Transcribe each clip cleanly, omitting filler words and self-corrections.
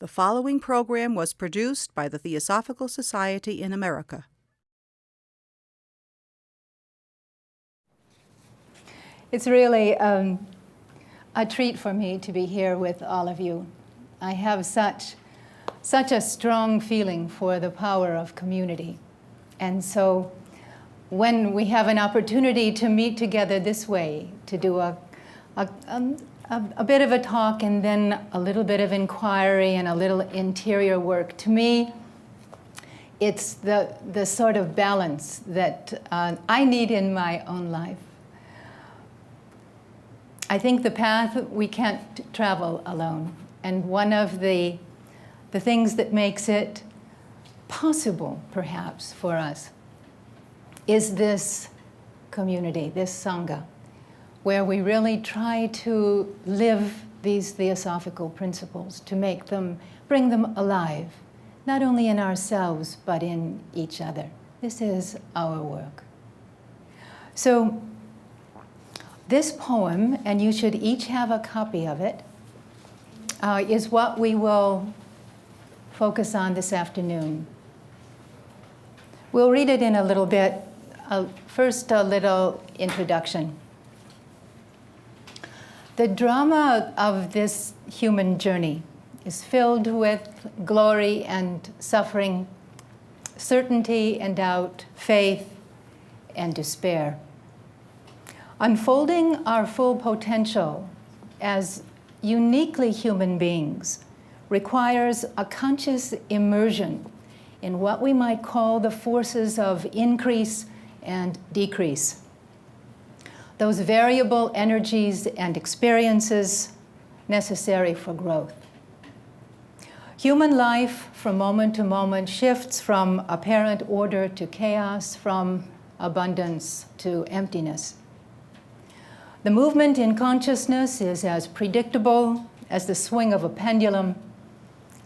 The following program was produced by the Theosophical Society in America. It's really a treat for me to be here with all of you. I have such a strong feeling for the power of community. And so when we have an opportunity to meet together this way, to do a bit of a talk and then a little bit of inquiry and a little interior work, to me, it's the sort of balance that I need in my own life. I think the path we can't travel alone. And one of the things that makes it possible, perhaps, for us is this community, this Sangha, where we really try to live these theosophical principles, to bring them alive, not only in ourselves, but in each other. This is our work. So this poem, and you should each have a copy of it, is what we will focus on this afternoon. We'll read it in a little bit. First, a little introduction. The drama of this human journey is filled with glory and suffering, certainty and doubt, faith and despair. Unfolding our full potential as uniquely human beings requires a conscious immersion in what we might call the forces of increase and decrease. Those variable energies and experiences necessary for growth. Human life, from moment to moment, shifts from apparent order to chaos, from abundance to emptiness. The movement in consciousness is as predictable as the swing of a pendulum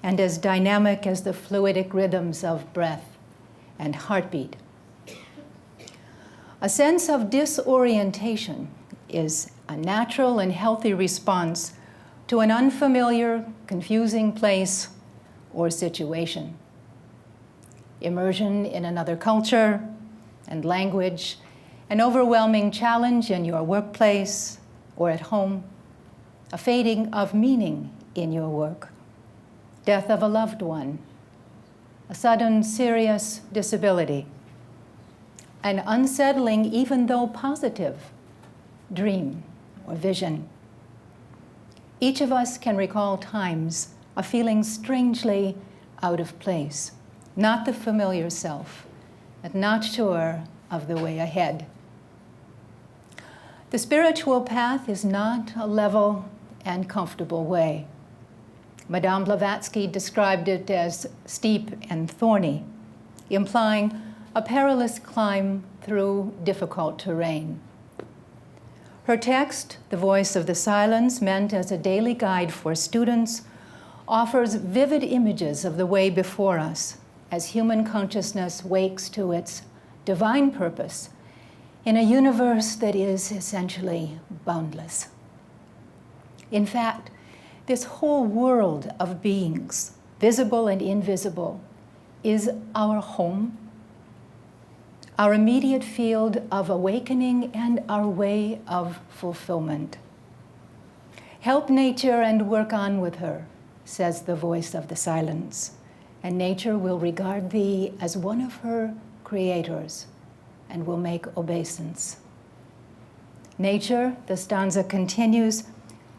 and as dynamic as the fluidic rhythms of breath and heartbeat. A sense of disorientation is a natural and healthy response to an unfamiliar, confusing place or situation. Immersion in another culture and language, an overwhelming challenge in your workplace or at home, a fading of meaning in your work, death of a loved one, a sudden serious disability, an unsettling, even though positive, dream or vision. Each of us can recall times of feeling strangely out of place, not the familiar self, and not sure of the way ahead. The spiritual path is not a level and comfortable way. Madame Blavatsky described it as steep and thorny, implying a perilous climb through difficult terrain. Her text, The Voice of the Silence, meant as a daily guide for students, offers vivid images of the way before us as human consciousness wakes to its divine purpose in a universe that is essentially boundless. In fact, this whole world of beings, visible and invisible, is our home, our immediate field of awakening, and our way of fulfillment. Help nature and work on with her, says the voice of the silence, and nature will regard thee as one of her creators and will make obeisance. Nature, the stanza continues,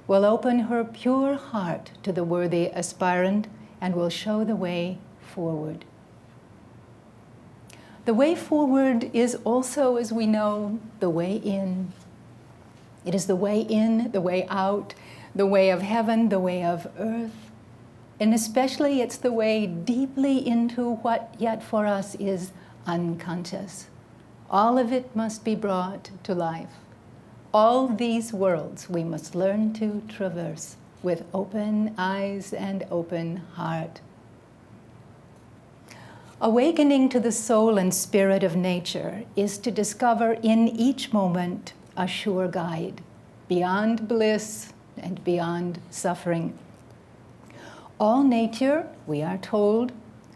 will open her pure heart to the worthy aspirant and will show the way forward. The way forward is also, as we know, the way in. It is the way in, the way out, the way of heaven, the way of earth, and especially it's the way deeply into what yet for us is unconscious. All of it must be brought to life. All these worlds we must learn to traverse with open eyes and open heart. Awakening to the soul and spirit of nature is to discover in each moment a sure guide, beyond bliss and beyond suffering. All nature, we are told,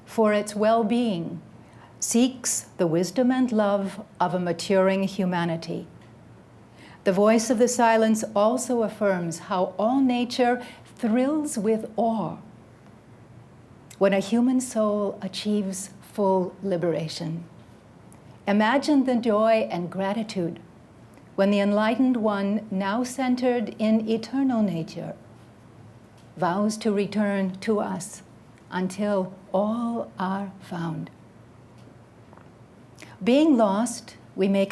for its well-being, seeks the wisdom and love of a maturing humanity. The voice of the silence also affirms how all nature thrills with awe when a human soul achieves full liberation. Imagine the joy and gratitude when the enlightened one, now centered in eternal nature, vows to return to us until all are found. Being lost, we may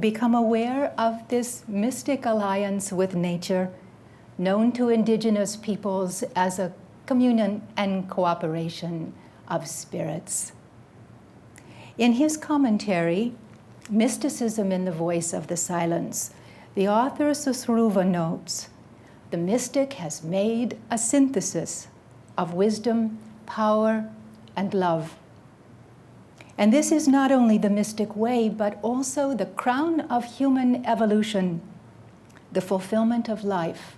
become aware of this mystic alliance with nature, known to indigenous peoples as a communion and cooperation of spirits. In his commentary, Mysticism in the Voice of the Silence, the author Susruva notes, the mystic has made a synthesis of wisdom, power, and love. And this is not only the mystic way, but also the crown of human evolution, the fulfillment of life,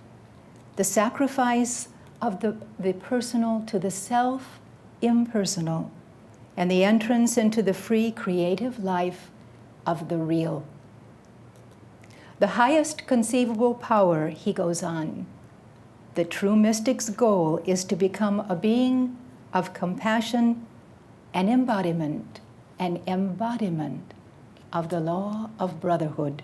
the sacrifice of the personal to the self-impersonal, and the entrance into the free creative life of the real. The highest conceivable power, he goes on, the true mystic's goal is to become a being of compassion and embodiment of the law of brotherhood.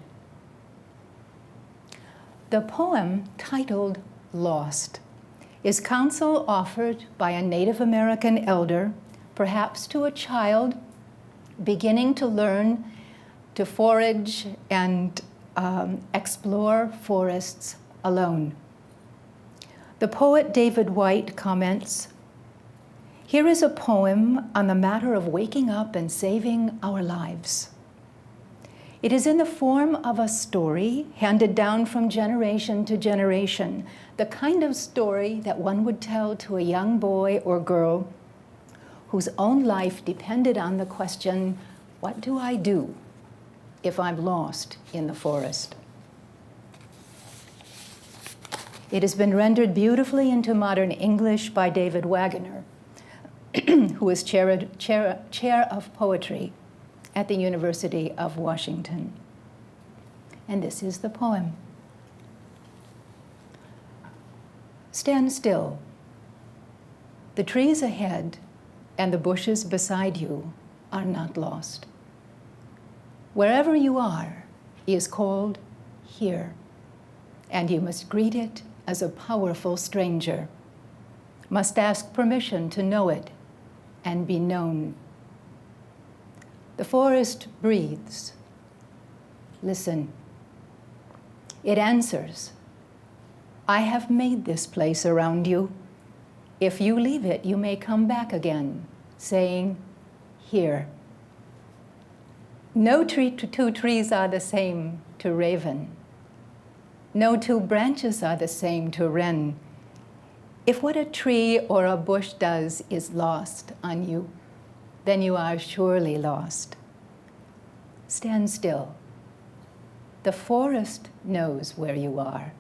The poem, titled Lost, is counsel offered by a Native American elder, perhaps to a child beginning to learn to forage and explore forests alone. The poet David White comments, "Here is a poem on the matter of waking up and saving our lives. It is in the form of a story handed down from generation to generation, the kind of story that one would tell to a young boy or girl whose own life depended on the question, what do I do if I'm lost in the forest?" It has been rendered beautifully into modern English by David Wagoner, who is chair of poetry at the University of Washington. And this is the poem. Stand still. The trees ahead and the bushes beside you are not lost. Wherever you are is called here, and you must greet it as a powerful stranger, must ask permission to know it and be known. The forest breathes. Listen. It answers, I have made this place around you. If you leave it, you may come back again, saying, here. No two trees are the same to raven. No two branches are the same to wren. If what a tree or a bush does is lost on you, then you are surely lost. Stand still. The forest knows where you are.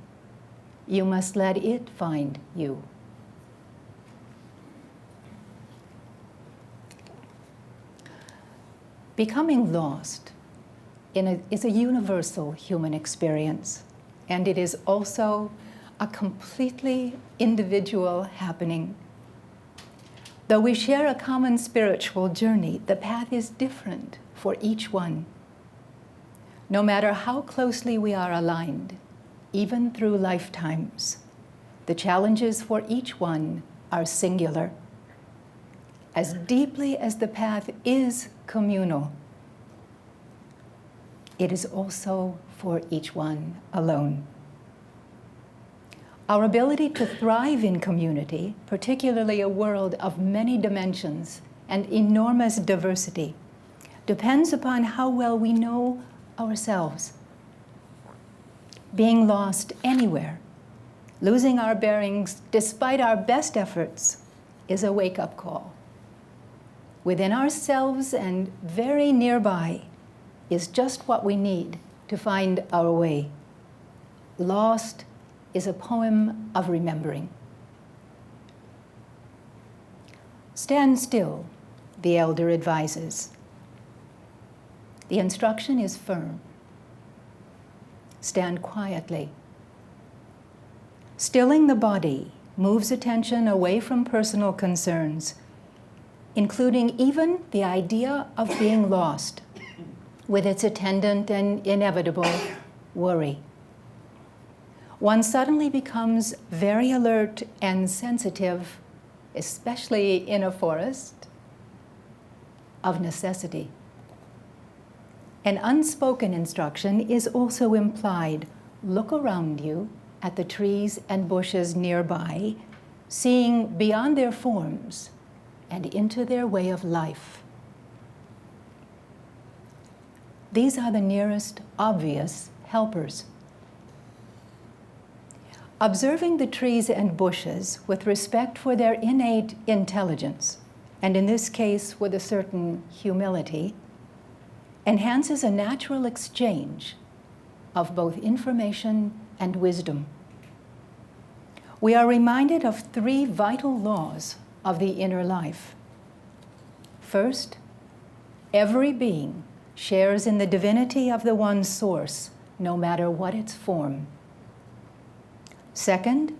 You must let it find you. Becoming lost is a universal human experience, and it is also a completely individual happening. Though we share a common spiritual journey, the path is different for each one. No matter how closely we are aligned, even through lifetimes, the challenges for each one are singular. As deeply as the path is communal, it is also for each one alone. Our ability to thrive in community, particularly a world of many dimensions and enormous diversity, depends upon how well we know ourselves. Being lost anywhere, losing our bearings despite our best efforts, is a wake-up call. Within ourselves and very nearby is just what we need to find our way. Lost is a poem of remembering. Stand still, the elder advises. The instruction is firm. Stand quietly. Stilling the body moves attention away from personal concerns, including even the idea of being lost, with its attendant and inevitable worry. One suddenly becomes very alert and sensitive, especially in a forest, of necessity. An unspoken instruction is also implied. Look around you at the trees and bushes nearby, seeing beyond their forms and into their way of life. These are the nearest obvious helpers. Observing the trees and bushes with respect for their innate intelligence, and in this case with a certain humility, enhances a natural exchange of both information and wisdom. We are reminded of three vital laws of the inner life. First, every being shares in the divinity of the one source, no matter what its form. Second,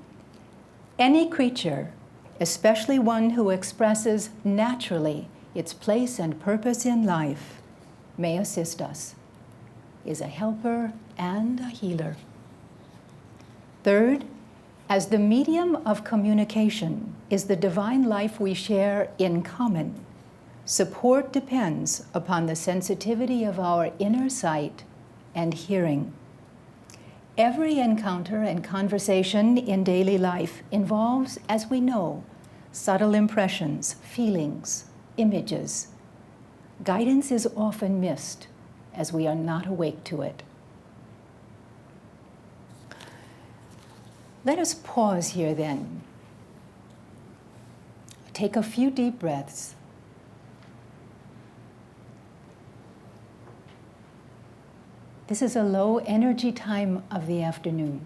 any creature, especially one who expresses naturally its place and purpose in life, may assist us, is a helper and a healer. Third, as the medium of communication is the divine life we share in common, support depends upon the sensitivity of our inner sight and hearing. Every encounter and conversation in daily life involves, as we know, subtle impressions, feelings, images. Guidance is often missed as we are not awake to it. Let us pause here then. Take a few deep breaths. This is a low energy time of the afternoon.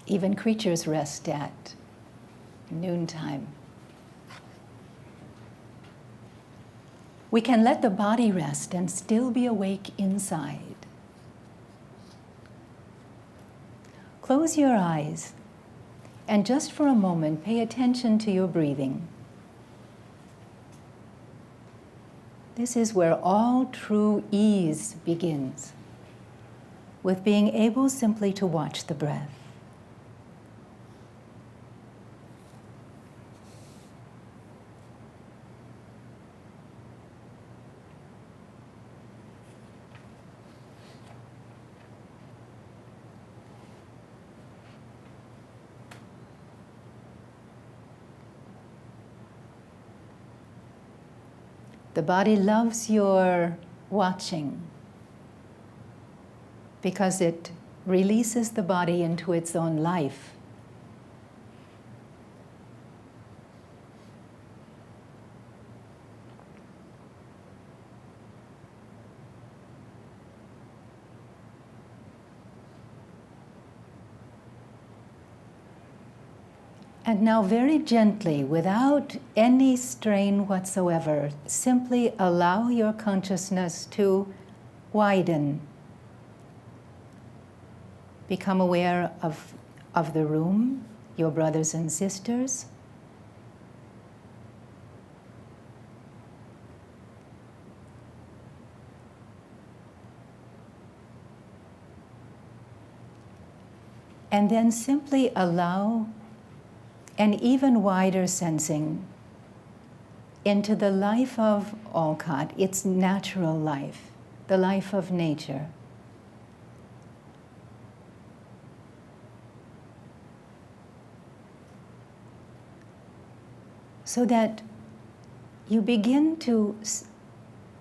Even creatures rest at noontime. We can let the body rest and still be awake inside. Close your eyes and just for a moment pay attention to your breathing. This is where all true ease begins, with being able simply to watch the breath. The body loves your watching because it releases the body into its own life. And now very gently, without any strain whatsoever, simply allow your consciousness to widen. Become aware of the room, your brothers and sisters. And then simply allow an even wider sensing into the life of Olcott, its natural life, the life of nature. So that you begin to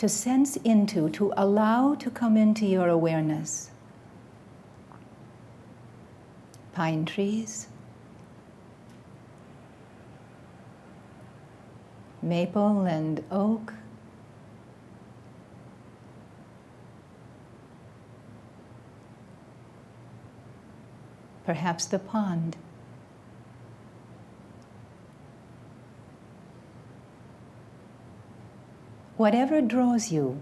sense into, to allow to come into your awareness. Pine trees, maple and oak, perhaps the pond, whatever draws you.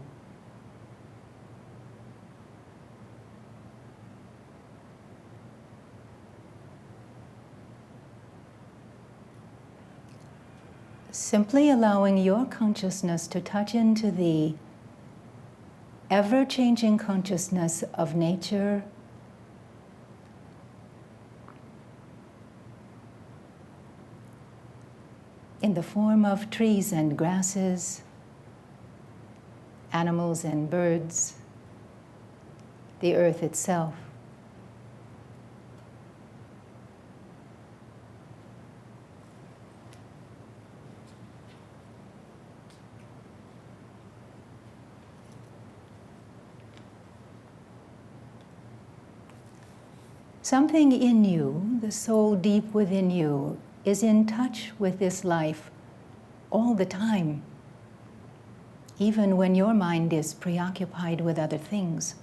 Simply allowing your consciousness to touch into the ever-changing consciousness of nature, in the form of trees and grasses, animals and birds, the earth itself. Something in you, the soul deep within you, is in touch with this life all the time, even when your mind is preoccupied with other things.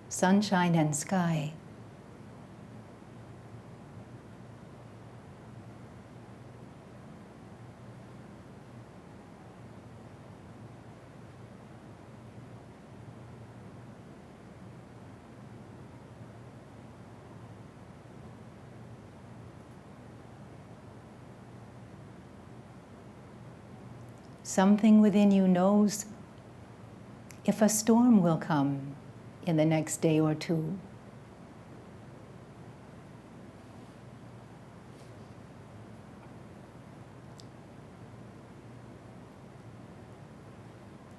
Sunshine and sky. Something within you knows if a storm will come in the next day or two.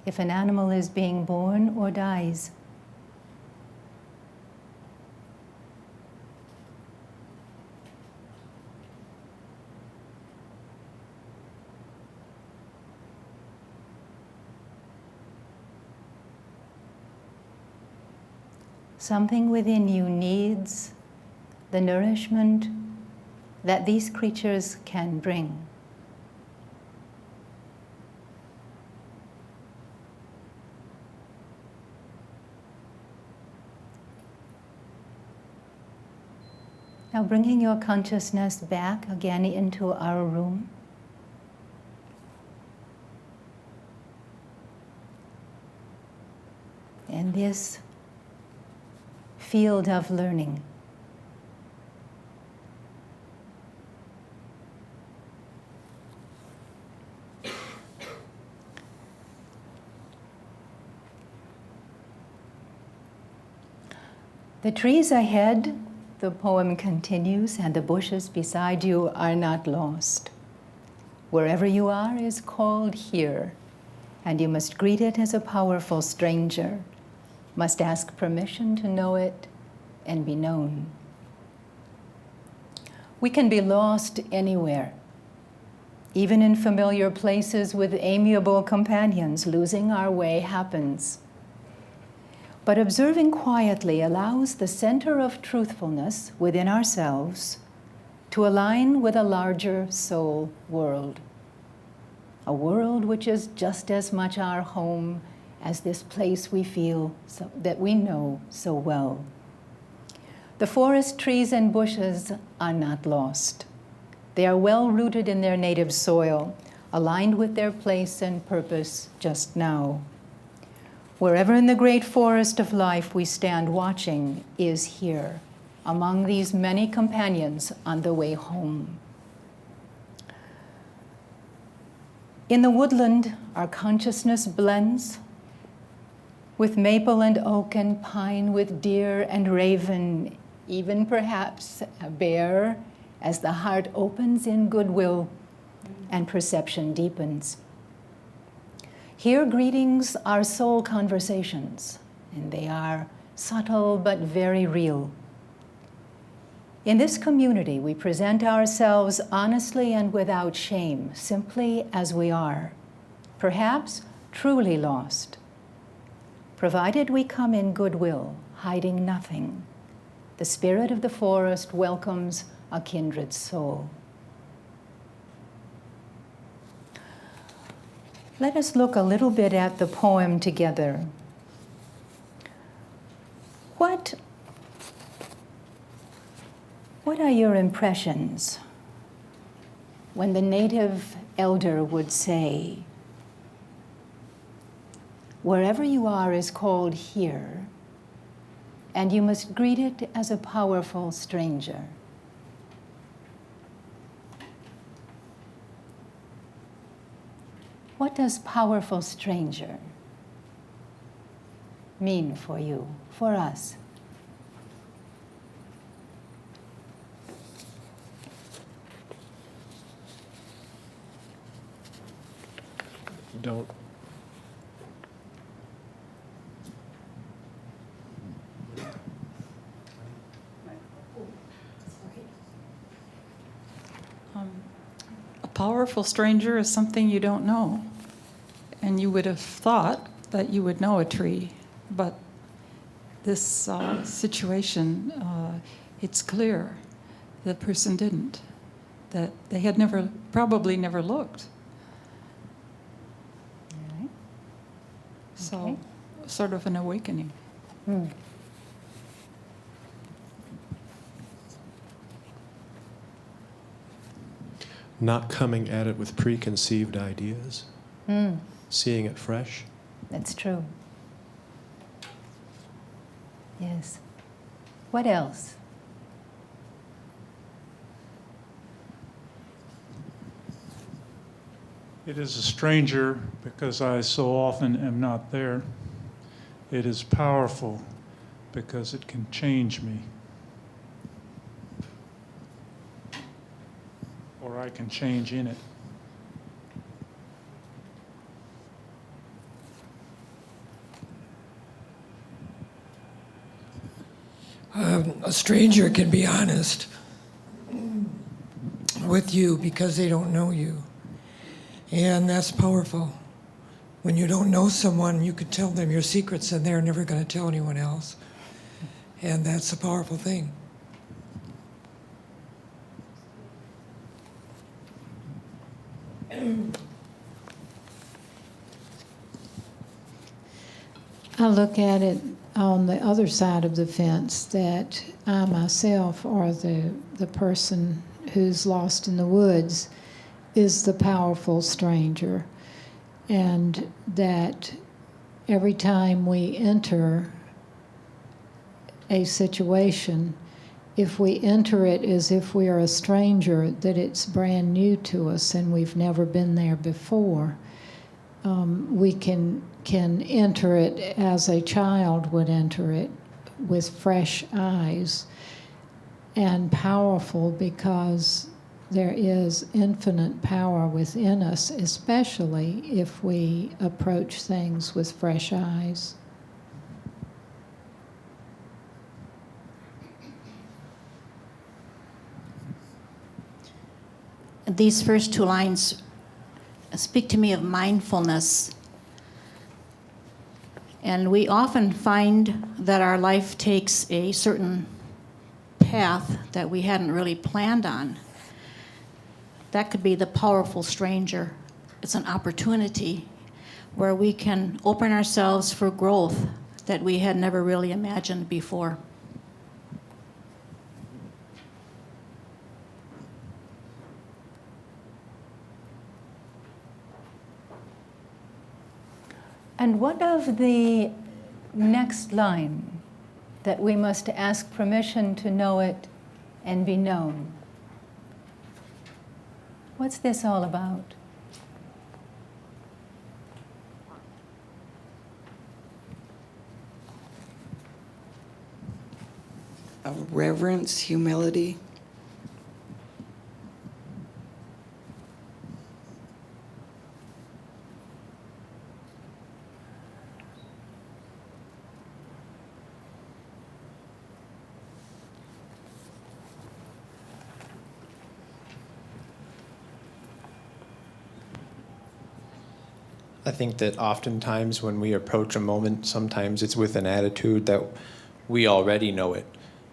If an animal is being born or dies. Something within you needs the nourishment that these creatures can bring. Now bringing your consciousness back again into our room. And this field of learning. The trees ahead, the poem continues, and the bushes beside you are not lost. Wherever you are is called here, and you must greet it as a powerful stranger, must ask permission to know it and be known. We can be lost anywhere, even in familiar places with amiable companions. Losing our way happens. But observing quietly allows the center of truthfulness within ourselves to align with a larger soul world, a world which is just as much our home as this place we feel that we know so well. The forest, trees, and bushes are not lost. They are well rooted in their native soil, aligned with their place and purpose just now. Wherever in the great forest of life we stand watching is here, among these many companions on the way home. In the woodland, our consciousness blends with maple and oak and pine, with deer and raven, even perhaps a bear, as the heart opens in goodwill and perception deepens. Here, greetings are soul conversations, and they are subtle but very real. In this community, we present ourselves honestly and without shame, simply as we are, perhaps truly lost, provided we come in goodwill, hiding nothing. The spirit of the forest welcomes a kindred soul. Let us look a little bit at the poem together. What What are your impressions when the native elder would say, wherever you are is called here, and you must greet it as a powerful stranger? What does powerful stranger mean for you, for us? Don't. A powerful stranger is something you don't know. And you would have thought that you would know a tree, but this situation, it's clear the person didn't, that they had probably never looked. All right. So, Okay. sort of an awakening. Not coming at it with preconceived ideas. Seeing it fresh. That's true. Yes. What else? It is a stranger because I so often am not there. It is powerful because it can change me. Or I can change in it. A stranger can be honest with you because they don't know you. And that's powerful. When you don't know someone, you could tell them your secrets and they're never going to tell anyone else. And that's a powerful thing. I look at it on the other side of the fence, that I myself, or the person who's lost in the woods, is the powerful stranger. And that every time we enter a situation, if we enter it as if we are a stranger, that it's brand new to us and we've never been there before, we can enter it as a child would enter it, with fresh eyes, and powerful because there is infinite power within us, especially if we approach things with fresh eyes. These first two lines speak to me of mindfulness. And we often find that our life takes a certain path that we hadn't really planned on. That could be the powerful stranger. It's an opportunity where we can open ourselves for growth that we had never really imagined before. And what of the next line, that we must ask permission to know it and be known? What's this all about? Reverence, humility. I think that oftentimes when we approach a moment, sometimes it's with an attitude that we already know it,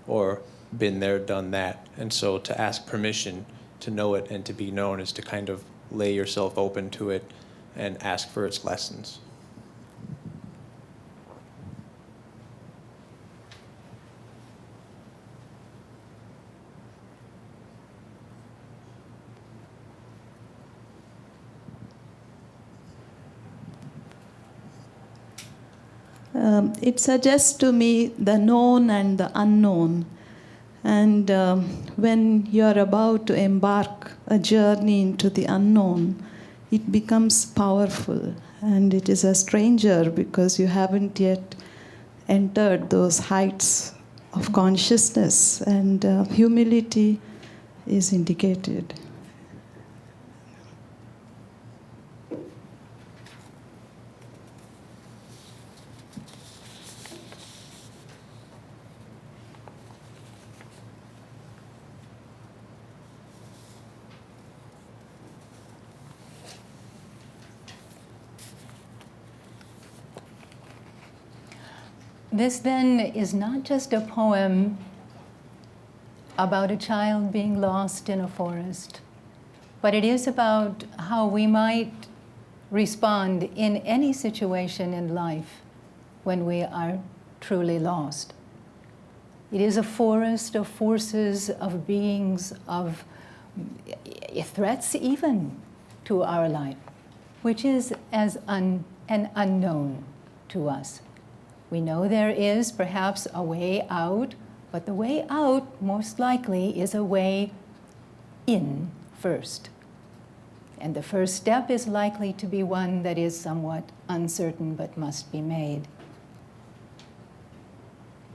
or been there, done that. And so to ask permission to know it and to be known is to kind of lay yourself open to it and ask for its lessons. It suggests to me the known and the unknown. And when you're about to embark a journey into the unknown, it becomes powerful. And it is a stranger because you haven't yet entered those heights of consciousness. And humility is indicated. This then is not just a poem about a child being lost in a forest, but it is about how we might respond in any situation in life when we are truly lost. It is a forest of forces, of beings, of threats even to our life, which is as an unknown to us. We know there is perhaps a way out, but the way out most likely is a way in first. And the first step is likely to be one that is somewhat uncertain but must be made.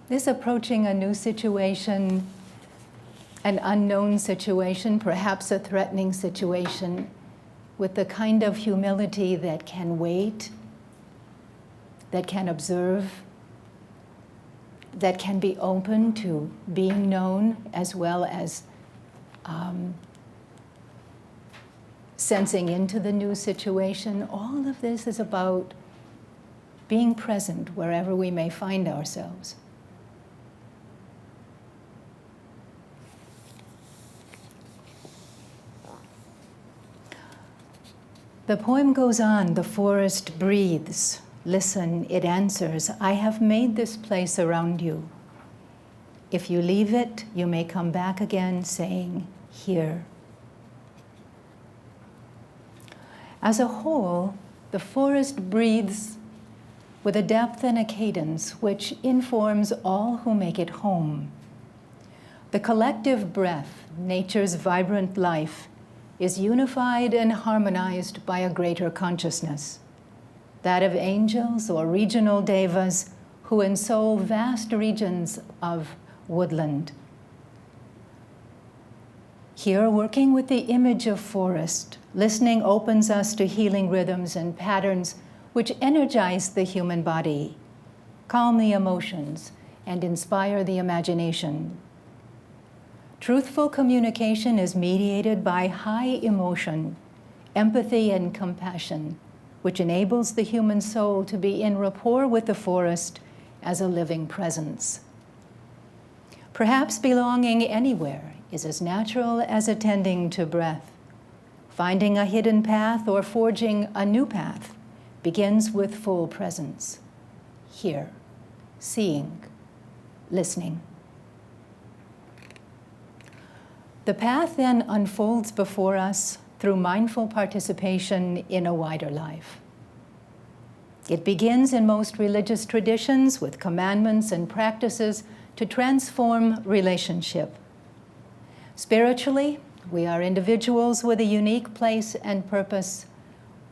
This approaching a new situation, an unknown situation, perhaps a threatening situation, with the kind of humility that can wait, that can observe, that can be open to being known, as well as sensing into the new situation. All of this is about being present wherever we may find ourselves. The poem goes on, the forest breathes. Listen, it answers, I have made this place around you. If you leave it, you may come back again saying, here. As a whole, the forest breathes with a depth and a cadence which informs all who make it home. The collective breath, nature's vibrant life, is unified and harmonized by a greater consciousness, that of angels or regional devas who ensoul vast regions of woodland. Here, working with the image of forest, listening opens us to healing rhythms and patterns which energize the human body, calm the emotions, and inspire the imagination. Truthful communication is mediated by high emotion, empathy, and compassion, which enables the human soul to be in rapport with the forest as a living presence. Perhaps belonging anywhere is as natural as attending to breath. Finding a hidden path or forging a new path begins with full presence. Here, seeing, listening. The path then unfolds before us through mindful participation in a wider life. It begins in most religious traditions with commandments and practices to transform relationship. Spiritually, we are individuals with a unique place and purpose,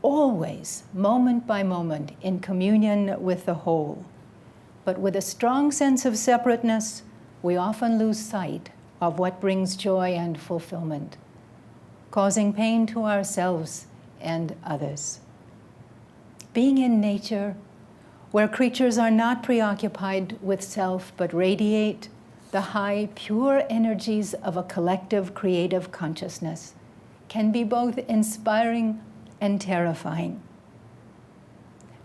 always, moment by moment, in communion with the whole. But with a strong sense of separateness, we often lose sight of what brings joy and fulfillment, causing pain to ourselves and others. Being in nature, where creatures are not preoccupied with self, but radiate the high, pure energies of a collective creative consciousness, can be both inspiring and terrifying.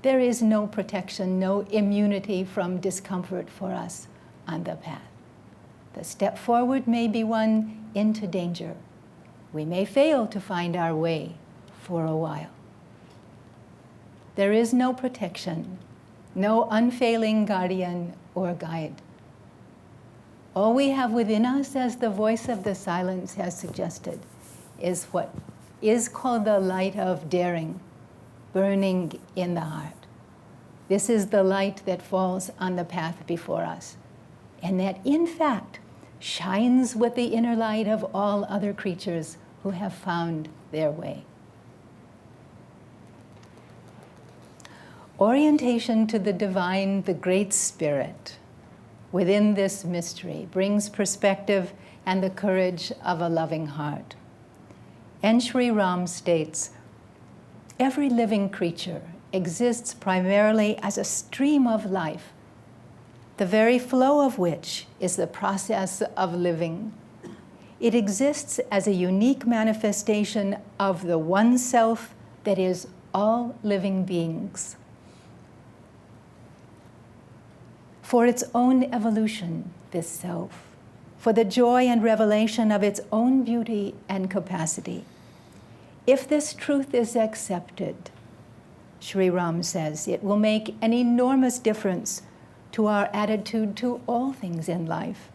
There is no protection, no immunity from discomfort for us on the path. The step forward may be one into danger. We may fail to find our way for a while. There is no protection, no unfailing guardian or guide. All we have within us, as the voice of the silence has suggested, is what is called the light of daring, burning in the heart. This is the light that falls on the path before us, and that, in fact, shines with the inner light of all other creatures who have found their way. Orientation to the divine, the Great Spirit, within this mystery brings perspective and the courage of a loving heart. And Sri Ram states, every living creature exists primarily as a stream of life, the very flow of which is the process of living. It exists as a unique manifestation of the one self that is all living beings. For its own evolution, this self, for the joy and revelation of its own beauty and capacity. If this truth is accepted, Sri Ram says, it will make an enormous difference to our attitude to all things in life.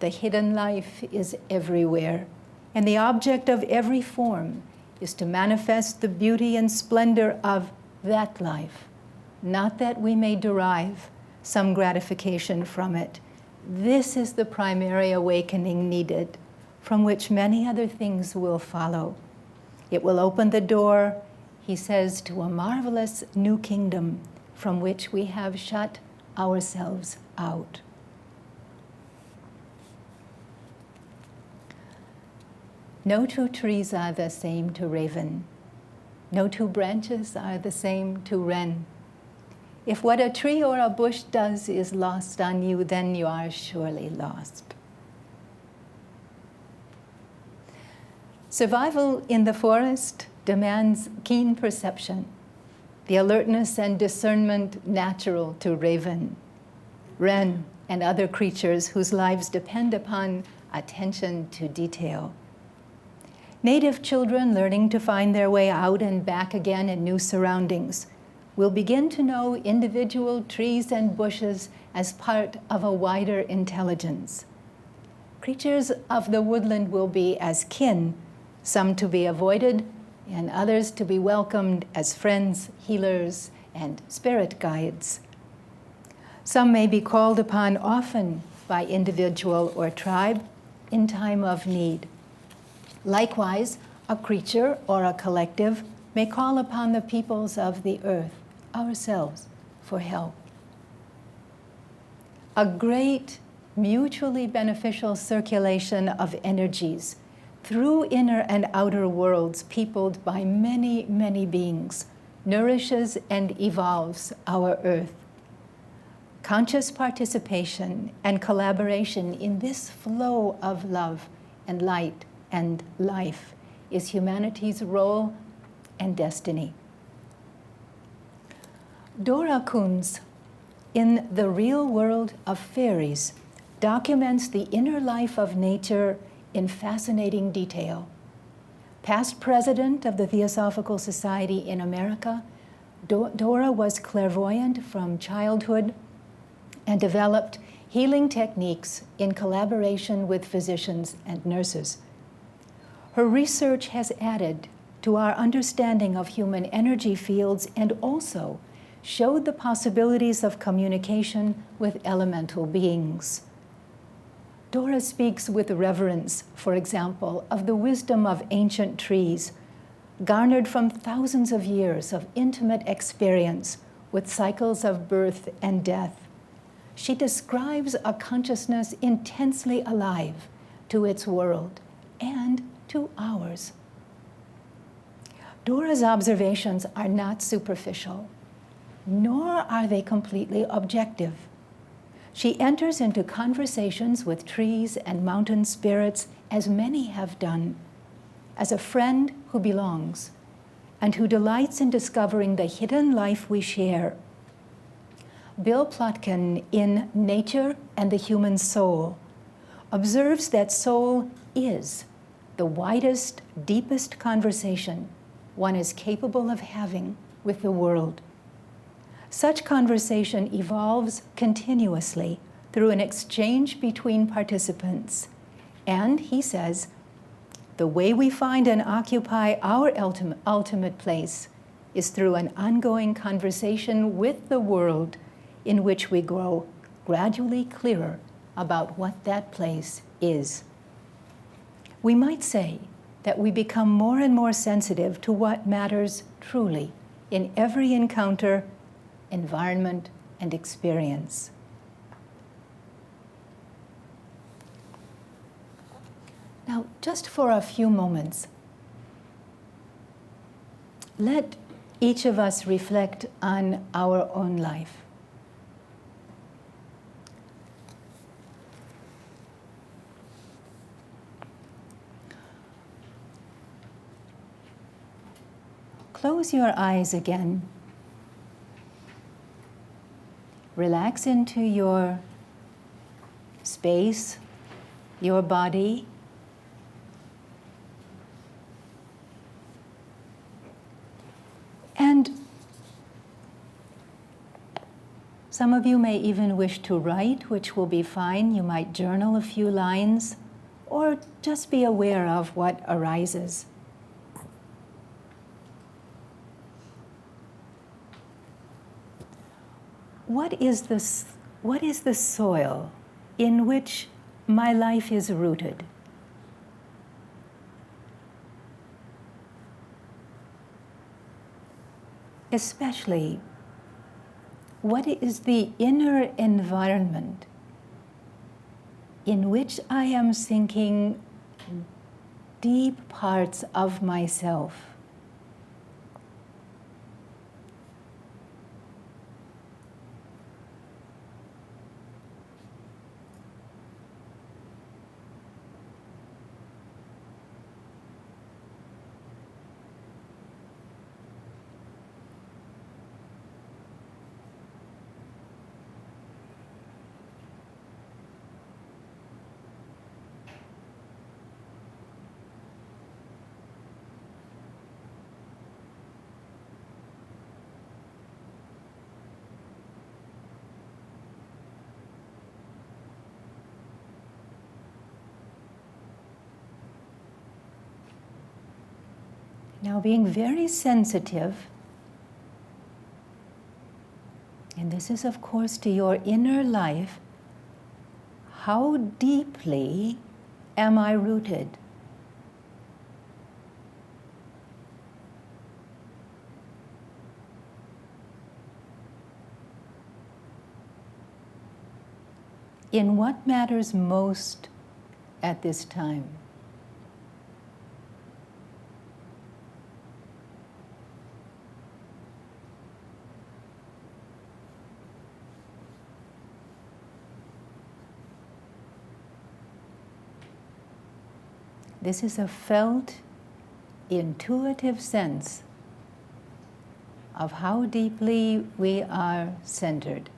The hidden life is everywhere, and the object of every form is to manifest the beauty and splendor of that life, not that we may derive some gratification from it. This is the primary awakening needed, from which many other things will follow. It will open the door, he says, to a marvelous new kingdom from which we have shut ourselves out. No two trees are the same to raven. No two branches are the same to wren. If what a tree or a bush does is lost on you, then you are surely lost. Survival in the forest demands keen perception, the alertness and discernment natural to raven, wren, and other creatures whose lives depend upon attention to detail. Native children learning to find their way out and back again in new surroundings will begin to know individual trees and bushes as part of a wider intelligence. Creatures of the woodland will be as kin, some to be avoided and others to be welcomed as friends, healers, and spirit guides. Some may be called upon often by individual or tribe in time of need. Likewise, a creature or a collective may call upon the peoples of the earth, ourselves, for help. A great, mutually beneficial circulation of energies through inner and outer worlds peopled by many, many beings nourishes and evolves our earth. Conscious participation and collaboration in this flow of love and light and life is humanity's role and destiny. Dora Kunz, in The Real World of Fairies, documents the inner life of nature in fascinating detail. Past president of the Theosophical Society in America, Dora was clairvoyant from childhood and developed healing techniques in collaboration with physicians and nurses. Her research has added to our understanding of human energy fields and also showed the possibilities of communication with elemental beings. Dora speaks with reverence, for example, of the wisdom of ancient trees, garnered from thousands of years of intimate experience with cycles of birth and death. She describes a consciousness intensely alive to its world and to ours. Dora's observations are not superficial, nor are they completely objective. She enters into conversations with trees and mountain spirits, as many have done, as a friend who belongs and who delights in discovering the hidden life we share. Bill Plotkin, in Nature and the Human Soul, observes that soul is the widest, deepest conversation one is capable of having with the world. Such conversation evolves continuously through an exchange between participants. And, he says, the way we find and occupy our ultimate place is through an ongoing conversation with the world in which we grow gradually clearer about what that place is. We might say that we become more and more sensitive to what matters truly in every encounter, environment, and experience. Now, just for a few moments, let each of us reflect on our own life. Close your eyes again. Relax into your space, your body. And some of you may even wish to write, which will be fine. You might journal a few lines, or just be aware of what arises. What is the soil in which my life is rooted? Especially, what is the inner environment in which I am sinking deep parts of myself? Now, being very sensitive, and this is, of course, to your inner life, how deeply am I rooted? In what matters most at this time? This is a felt, intuitive sense of how deeply we are centered.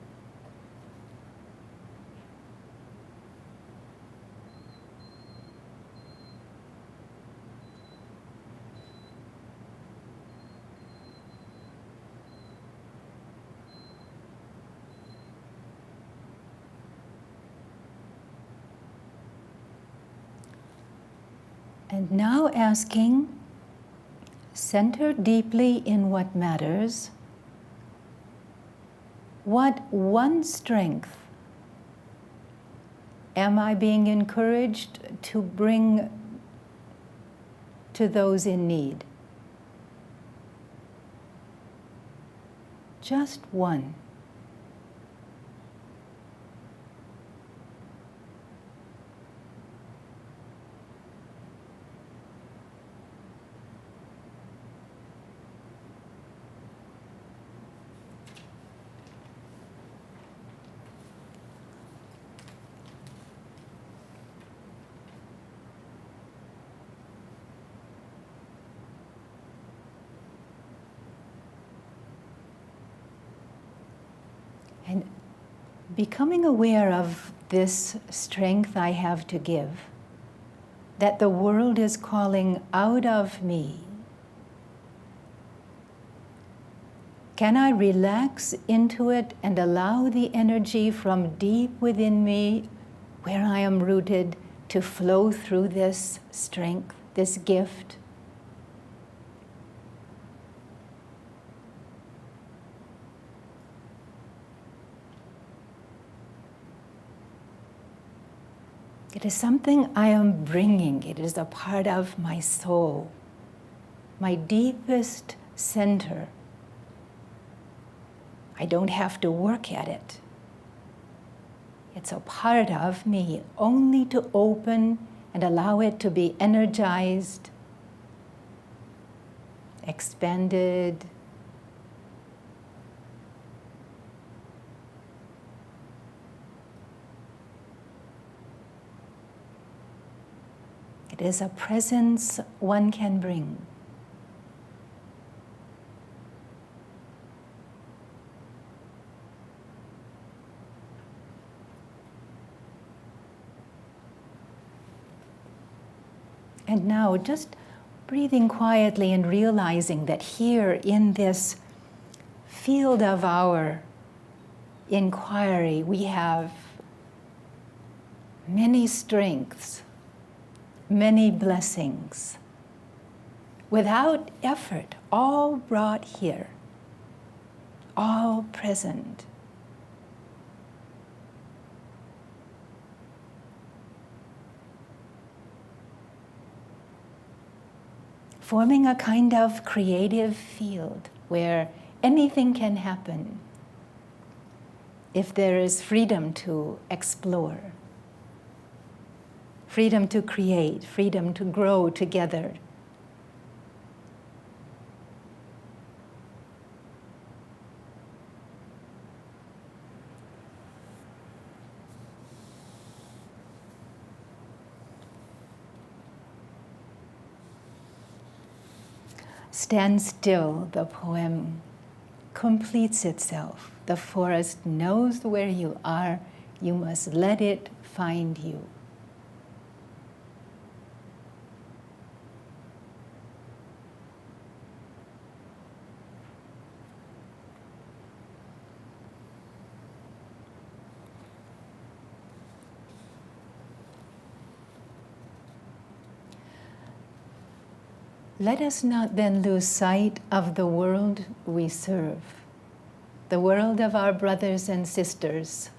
And now asking, center deeply in what matters. What one strength am I being encouraged to bring to those in need? Just one. And becoming aware of this strength I have to give, that the world is calling out of me, can I relax into it and allow the energy from deep within me, where I am rooted, to flow through this strength, this gift? It is something I am bringing. It is a part of my soul, my deepest center. I don't have to work at it. It's a part of me, only to open and allow it to be energized, expanded. It is a presence one can bring. And now, just breathing quietly and realizing that here in this field of our inquiry, we have many strengths, many blessings, without effort, all brought here, all present. Forming a kind of creative field where anything can happen if there is freedom to explore, freedom to create, freedom to grow together. Stand still, the poem completes itself. The forest knows where you are. You must let it find you. Let us not then lose sight of the world we serve, the world of our brothers and sisters,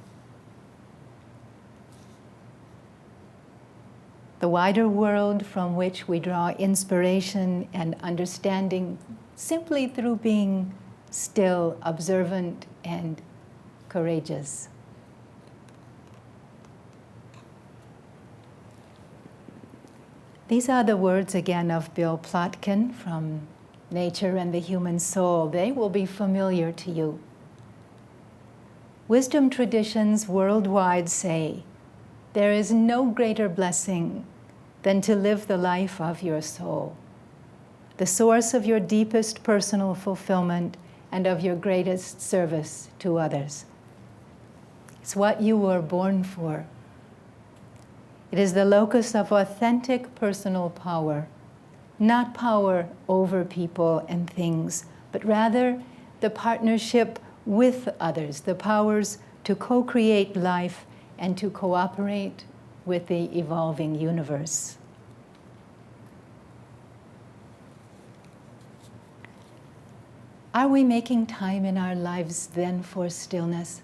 the wider world from which we draw inspiration and understanding simply through being still, observant, and courageous. These are the words again of Bill Plotkin from Nature and the Human Soul. They will be familiar to you. Wisdom traditions worldwide say, there is no greater blessing than to live the life of your soul, the source of your deepest personal fulfillment and of your greatest service to others. It's what you were born for. It is the locus of authentic personal power, not power over people and things, but rather the partnership with others, the powers to co-create life and to cooperate with the evolving universe. Are we making time in our lives then for stillness?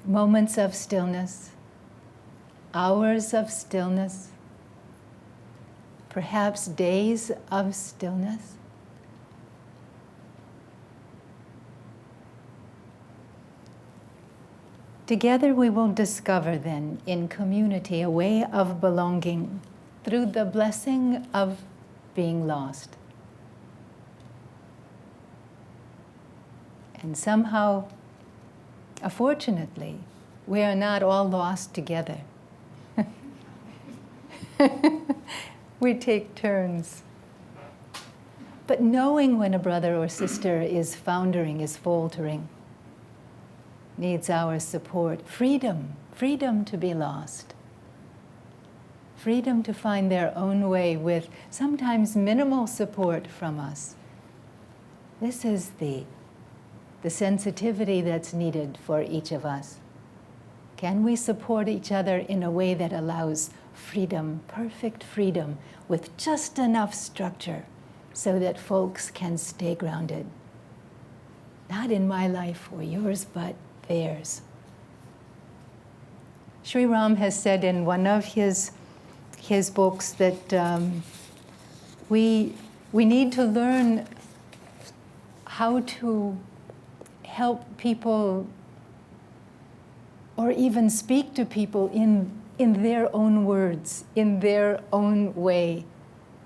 Moments of stillness, hours of stillness, perhaps days of stillness. Together we will discover then in community a way of belonging through the blessing of being lost. And somehow, fortunately, we are not all lost together. We take turns. But knowing when a brother or sister is foundering, is faltering, needs our support. Freedom to be lost. Freedom to find their own way with sometimes minimal support from us. This is the sensitivity that's needed for each of us. Can we support each other in a way that allows freedom, perfect freedom, with just enough structure so that folks can stay grounded? Not in my life or yours, but theirs. Sri Ram has said in one of his books that we need to learn how to help people or even speak to people in their own words, in their own way,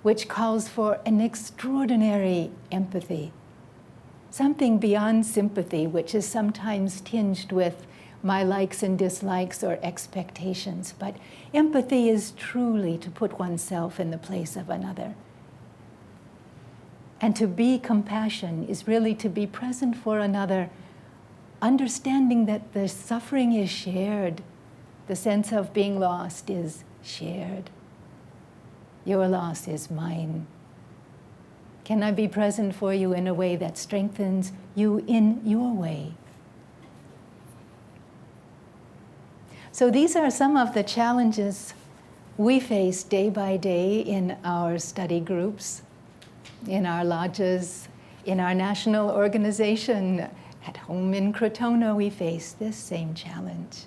which calls for an extraordinary empathy. Something beyond sympathy, which is sometimes tinged with my likes and dislikes or expectations. But empathy is truly to put oneself in the place of another. And to be compassion is really to be present for another, understanding that the suffering is shared. The sense of being lost is shared. Your loss is mine. Can I be present for you in a way that strengthens you in your way? So these are some of the challenges we face day by day in our study groups, in our lodges, in our national organization. At home in Crotona, we face this same challenge.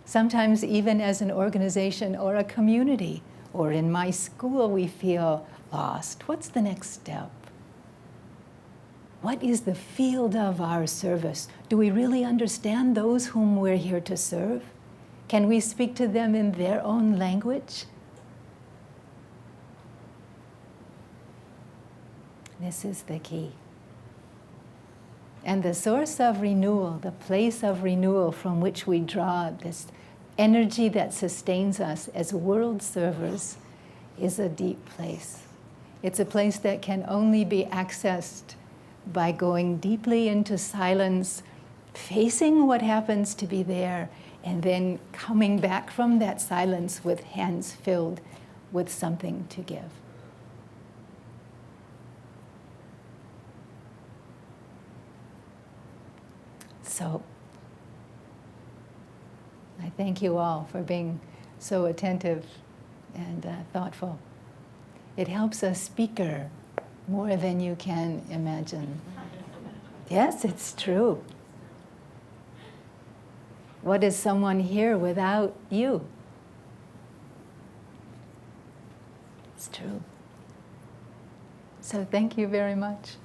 Sometimes even as an organization or a community, or in my school, we feel lost. What's the next step? What is the field of our service? Do we really understand those whom we're here to serve? Can we speak to them in their own language? This is the key. And the source of renewal, the place of renewal from which we draw this energy that sustains us as world servers, is a deep place. It's a place that can only be accessed by going deeply into silence, facing what happens to be there, and then coming back from that silence with hands filled with something to give. So, I thank you all for being so attentive and thoughtful. It helps a speaker more than you can imagine. Yes, it's true. What is someone here without you? It's true. So thank you very much.